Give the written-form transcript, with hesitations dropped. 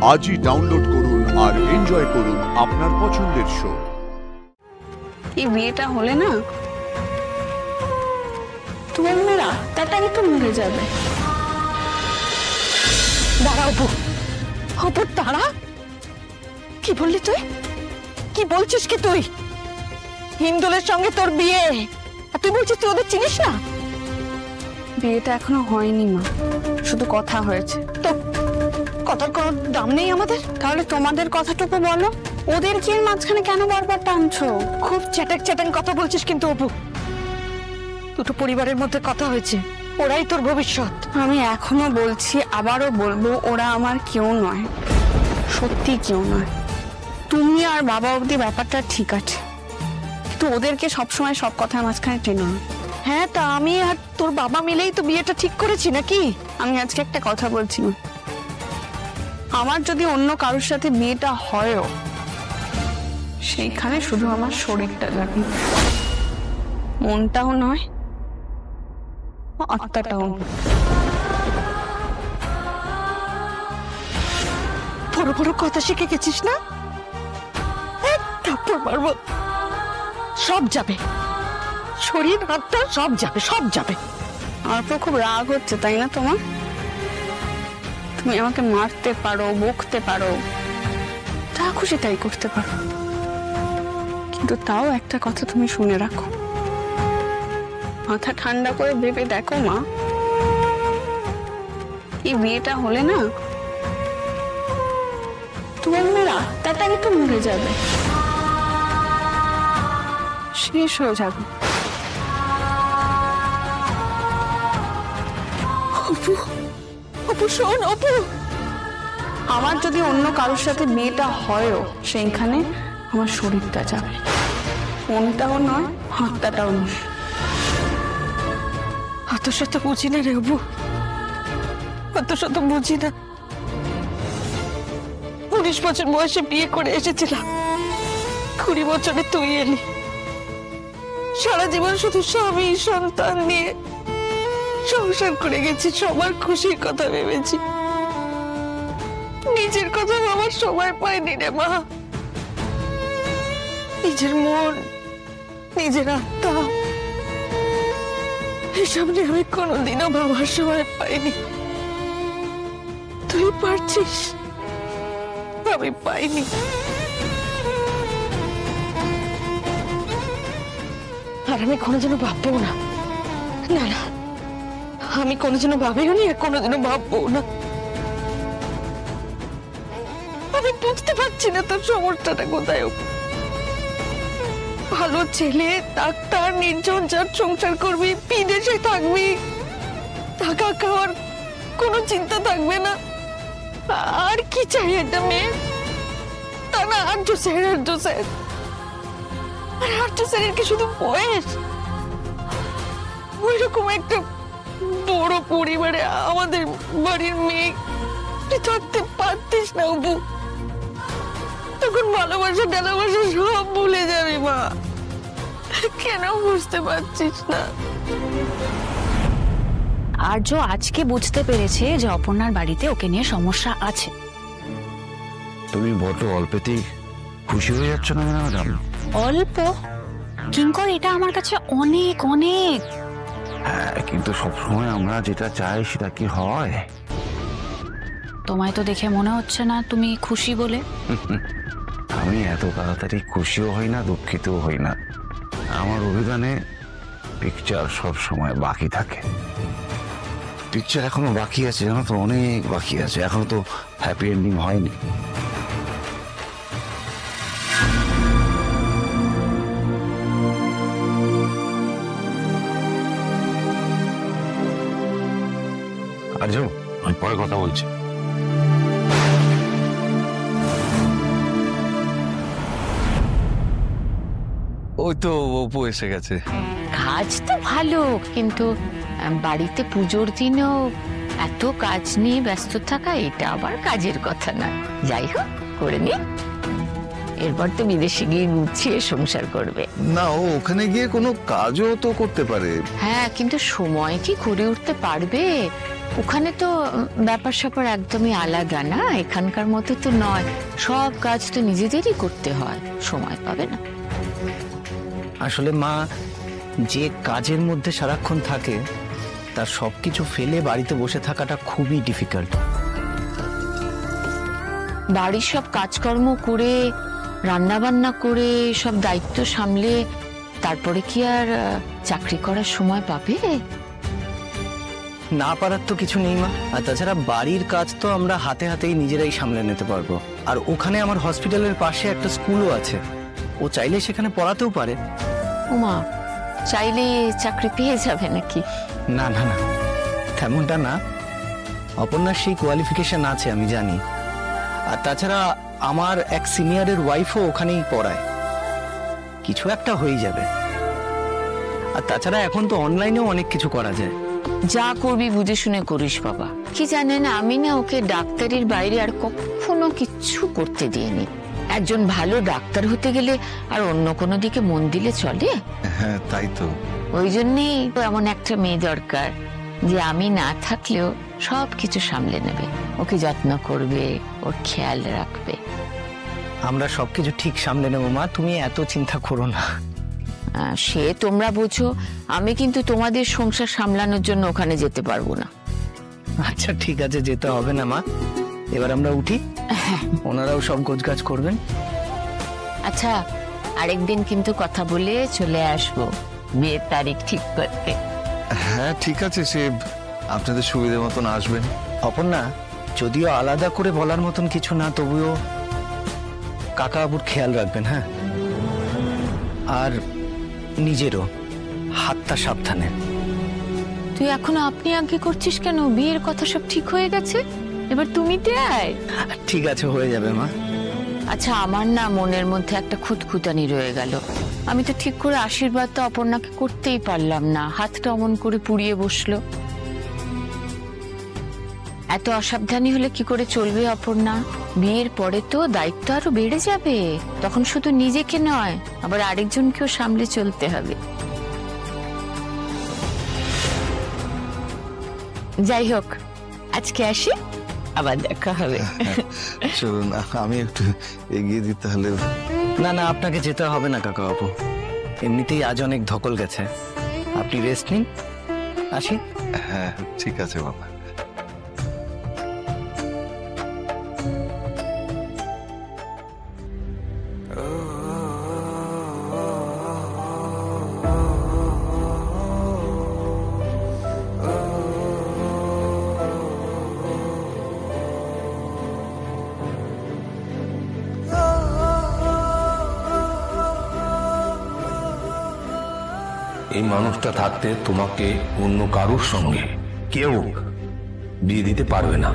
আজই ডাউনলোড করুন আর এনজয় করুন আপনার পছন্দের শো। এই বিয়েটা হলে না তোমার মেয়ের আত্মাটা একটু মরে যাবে। দাঁড়া অপু, অপু দাঁড়া। কি বললি তুই? কি বলছিস কি তুই? হিন্দুলের সঙ্গে তোর বিয়ে, আর তুই বলছিস তুই ওদের চিনিস না? বিয়েটা এখনো হয়নি মা, শুধু কথা হয়েছে। তো কথার কোনো দাম নেই আমাদের? তাহলে তোমাদের কথাটুকু বলো, ওদের কি মাঝখানে কেন বারবার টানছো? খুব চ্যাটাক চ্যাটাং কথা বলছিস কিন্তু অপু। দুটো পরিবারের মধ্যে কথা হয়েছে, ওরাই তোর ভবিষ্যৎ। আমি এখনো বলছি, আবারও বলবো, ওরা আমার কেউ নয়, সত্যি কেউ নয়। তুমি আর বাবা অবধি ব্যাপারটা ঠিক আছে, কিন্তু ওদেরকে সবসময় সব কথার মাঝখানে টেনো না। হ্যাঁ, তা আমি আর তোর বাবা মিলেই তো বিয়েটা ঠিক করেছি নাকি? আমি আজকে একটা কথা বলছি না, আমার যদি অন্য কারোর সাথে বিয়েটা হয়ও, সেইখানে শুধু আমার শরীরটা যাবে, মনটাও নয়, আত্মাটাও নয়। বড় বড় কথা শিখে গেছিস না? থাপ্পড় মারবো, সব যাবে, শরীর আত্মা সব যাবে, সব যাবে। আমার তো খুব রাগ হচ্ছে, তাই না তোমার? তুমি আমাকে মারতে পারো, বকতে পারো, যা খুশি তাই করতে পারো, কিন্তু তাও একটা কথা তুমি শুনে রাখো, মাথা ঠান্ডা করে ভেবে দেখো মা, এই বিয়েটা হলে না তোমার মেয়ের আত্মাটা একটু মরে যাবে, শেষ হয়ে যাবে। অপু, অপু শোন অপু, আমার যদি অন্য কারোর সাথে বিয়েটা হয়ও, সেইখানে আমার শরীরটা যাবে, মনটাও নয়, আত্মাটাও নয়। অত শত বুঝি না রে অপু, অত শত বুঝি না। 19 বছর বয়সে বিয়ে করে এসেছিলাম, 20 বছরে তুই এলি। সারা জীবন শুধু স্বামী সন্তান নিয়ে সংসার করে গেছি, সবার খুশির কথা ভেবেছি, নিজের কথা ভাবার সময় পাইনি রে মা। নিজের মন, নিজের আত্মা, এসব নিয়ে আমি কোনোদিনও ভাবার সময় পাইনি। তুই পারছিস, আমি পাইনি। আর আমি কোনোদিনও ভাববো না, না না, আমি কোনোদিনও ভাবিও নি, আর কোনোদিনও ভাববো না। আমি বুঝতে পারছি না তোর সমস্যাটা কোথায়। ভালো ছেলে, ডাক্তার, নির্জন যার সংসার করবি, বিদেশে থাকবি, টাকা খাওয়ার কোনো চিন্তা থাকবে না, আর কি চাই একটা মেয়ে? তা না, আর্য স্যারের কি শুধু বয়স? ওইরকম একটা বড় পরিবারে আমাদের বাড়ির মেয়ে তুই থাকতে পারতিস না অপু। তখন ভালোবাসা টালোবাসা সব ভুলে যাবি মা, কেন বুঝতে পারছিস না? আর্য আজকে বুঝতে পেরেছে যে অপর্ণার বাড়িতে ওকে নিয়ে সমস্যা আছে। তুমি বড্ড অল্পেতেই খুশি হয়ে যাচ্ছ না ম্যাডাম? অল্প কিঙ্কর, এটা আমার কাছে অনেক অনেক। হ্যাঁ, কিন্তু সবসময় আমরা যেটা চাই সেটা কি হয়? তোমায় তো দেখে মনে হচ্ছে না তুমি খুশি বলে। আমি এত তাড়াতাড়ি খুশিও হই না, দুঃখিতও হই না। আমার অভিধানে পিকচার সব সময় বাকি থাকে। পিকচার এখনো বাকি আছে, জানো তো, অনেক বাকি আছে, এখনো তো হ্যাপি এন্ডিং হয়নি। আর যাও, আমি পরে কথা বলছি। ওই তো অপু এসে গেছে। কাজ তো ভালো, কিন্তু বাড়িতে পুজোর দিনও এত কাজ নিয়ে ব্যস্ত থাকা, এটা আবার কাজের কথা না। যাই হোক, করে নি, এরপর তো বিদেশে গিয়ে গুছিয়ে সংসার করবে। না, ও ওখানে গিয়ে কোনো কাজও তো করতে পারে। হ্যাঁ, কিন্তু সময় কি করে উঠতে পারবে? ওখানে তো ব্যাপার স্যাপার একদমই আলাদা না, এখানকার মতো তো নয়। সব কাজ তো নিজেদেরই করতে হয়, সময় পাবে না। আসলে মা, যে কাজের মধ্যে সারাক্ষণ থাকে তার সবকিছু ফেলে বাড়িতে বসে থাকাটা খুবই ডিফিকাল্ট। বাড়ির সব কাজকর্ম করে, রান্না বান্না করে, সব দায়িত্ব সামলে তারপরে কি আর চাকরি করার সময় পাবে? না পারার তো কিছু নেই মা। আর তাছাড়া বাড়ির কাজ তো আমরা হাতে হাতেই নিজেরাই সামলে নিতে পারবো। আর ওখানে আমার হসপিটালের পাশে একটা স্কুলও আছে, ও চাইলে সেখানে পড়াতেও পারে। ওমা, চাইলে চাকরি পেয়ে যাবে নাকি? না না না, তেমনটা না। অপর্ণার সেই কোয়ালিফিকেশন আছে আমি জানি। আর তাছাড়া আমার এক সিনিয়রের ওয়াইফও ওখানেই পড়ায়, কিছু একটা হয়ে যাবে। আর তাছাড়া এখন তো অনলাইনেও অনেক কিছু করা যায়। যা করবি বুঝে শুনে করিস বাবা। কি জানেন, আমি না ওকে ডাক্তারির বাইরে আর কখনো কিচ্ছু করতে দিইনি। একজন ভালো ডাক্তার হতে গেলে আর অন্য কোনো দিকে মন দিলে চলে? হ্যাঁ তাই তো। ওই জন্যেই এমন একটা মেয়ে দরকার যে আমি না থাকলেও সব কিছু সামলে নেবে, ওকে যত্ন করবে, ওর খেয়াল রাখবে। আমরা সবকিছু ঠিক সামলে নেবো মা, তুমি এত চিন্তা করো না। সে তোমরা বোঝো, আমি কিন্তু তোমাদের সংসার সামলানোর জন্য ওখানে যেতে পারবো না। আচ্ছা ঠিক আছে, যেতে হবে না মা, এবার আমরা উঠি, ওনারাও সব গোছগাছ করবেন। আচ্ছা, আরেকদিন কিন্তু কথা বলে চলে আসবো বিয়ের তারিখ ঠিক করতে। হ্যাঁ ঠিক আছে, সে আপনাদের সুবিধা মতন আসবেন। অপর্ণা, যদিও আলাদা করে বলার মতন কিছু না, তবুও কাকা বাবুর খেয়াল রাখবেন। হ্যাঁ, আর নিজেরও হাতটা সাবধানে। তুই এখনো আপনি আগে করছিস কেন? বিয়ের কথা সব ঠিক হয়ে গেছে, এবার তুমি দেয়। ঠিক আছে, হয়ে যাবে মা। আচ্ছা, আমার না মনের মধ্যে একটা খুঁতখুঁতানি রয়ে গেল। আমি তো ঠিক করে আশীর্বাদটা অপর্ণাকে করতেই পারলাম না, হাতটা অমন করে পুড়িয়ে বসলো। এত অসাবধানী হলে কি করে চলবে অপর্ণা? বিয়ের পরে তো দায়িত্ব আরো বেড়ে যাবে, তখন শুধু নিজেকে নয়, আবার আরেকজনকেও সামলে চলতে হবে। যাই হোক, আজকে আসি, আবার দেখা হবে। চলুন আমি একটু এগিয়ে দিই তাহলে। না না, আপনাকে যেতে হবে না কাকা বাবু, এমনিতেই আজ অনেক ধকল গেছে, আপনি রেস্ট নিন। আসি। হ্যাঁ ঠিক আছে বাবা। এই মানুষটা থাকতে তোমাকে অন্য কারোর সঙ্গে কেউ বিয়ে দিতে পারবে না।